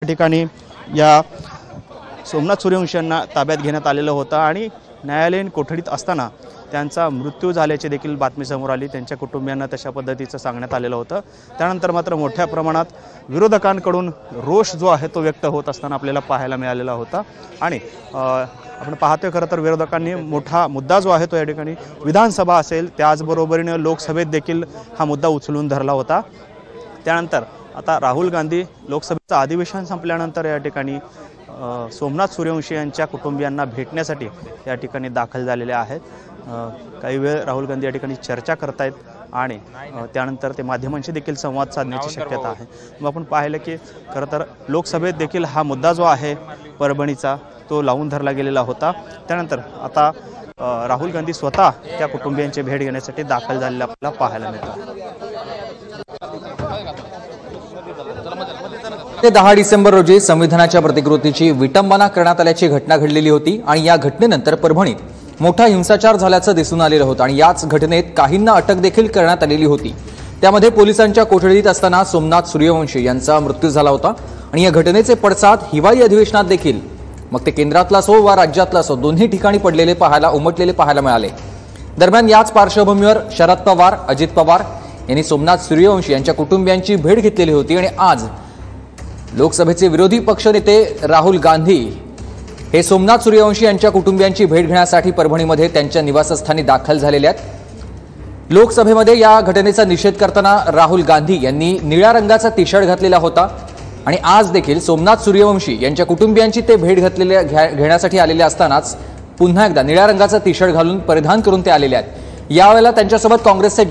ठिकाणी या सोमनाथ सूर्यवंशी यांना ताब्यात घेण्यात आलेलं होतं आणि न्यायालयीन कोठडीत असताना त्यांचा मृत्यू झाल्याची देखील बातमी समोर आली। त्यांच्या कुटुंबियांना तशा पद्धतीचं सांगण्यात आलेलं होतं। त्यानंतर मात्र मोठ्या प्रमाणात विरोधकांकडून रोष जो आहे तो व्यक्त होत असताना आपल्याला पाहायला मिळालेला होता आणि आपण पाहतोय खरं तर विरोधकांनी मोठा मुद्दा जो आहे तो या ठिकाणी विधानसभा असेल त्याचबरोबरीने लोकसभेत देखील हा मुद्दा उचलून धरला होता। त्यानंतर आता राहुल गांधी लोकसभेचं अधिवेशन संपल्यानंतर या ठिकाणी सोमनाथ सूर्यवंशी यांच्या कुटुंबियांना भेटण्यासाठी या ठिकाणी दाखल झालेले आहेत। काही वेळ राहुल गांधी या ठिकाणी चर्चा करतायत आणि त्यानंतर ते माध्यमांशी देखील संवाद साधण्याची शक्यता आहे। मग आपण पाहिलं की खरं तर लोकसभेत देखील हा मुद्दा जो आहे परभणीचा तो लावून धरला गेलेला होता। त्यानंतर आता राहुल गांधी स्वतः त्या कुटुंबियांची भेट घेण्यासाठी दाखल झालेला आपल्याला पाहायला मिळतं। 10 डिसेंबर रोजी संविधानाच्या प्रतिकृतीची विटंबना करण्यात आल्याची घटना घडलेली होती आणि या घटनेनंतर परभणीत मोठा हिंसाचार झाल्याचं दिसून आलेलं होतं आणि याच घटनेत काहींना अटक देखील करण्यात आलेली होती। त्यामध्ये पोलिसांच्या कोठडीत असताना सोमनाथ सूर्यवंशी यांचा मृत्यू झाला होता आणि या घटनेचे पडसाद हिवाळी अधिवेशनात देखील मग ते केंद्रातला असो वा राज्यातला असो दोन्ही ठिकाणी उमटलेले पाहायला मिळाले। दरम्यान याच पार्श्वभूमीवर शरद पवार, अजित पवार यांनी सोमनाथ सूर्यवंशी यांच्या कुटुंबियांची भेट घेतलेली होती आणि आज लोकसभेचे विरोधी पक्षनेते राहुल गांधी हे सोमनाथ सूर्यवंशी यांच्या कुटुंबियांची भेट घेण्यासाठी परभणीमध्ये त्यांच्या निवासस्थानी दाखल झालेले आहेत। लोकसभेमध्ये या घटनेचा निषेध करताना राहुल गांधी यांनी निळ्या रंगाचा टी शर्ट घातलेला होता आणि आज देखील सोमनाथ सूर्यवंशी यांच्या कुटुंबियांची ते भेट घेण्यासाठी आलेले असतानाच पुन्हा एकदा निळ्या रंगाचा टी शर्ट घालून परिधान करून ते आलेले आहेत। यावेळेला त्यांच्यासोबत काँग्रेसचे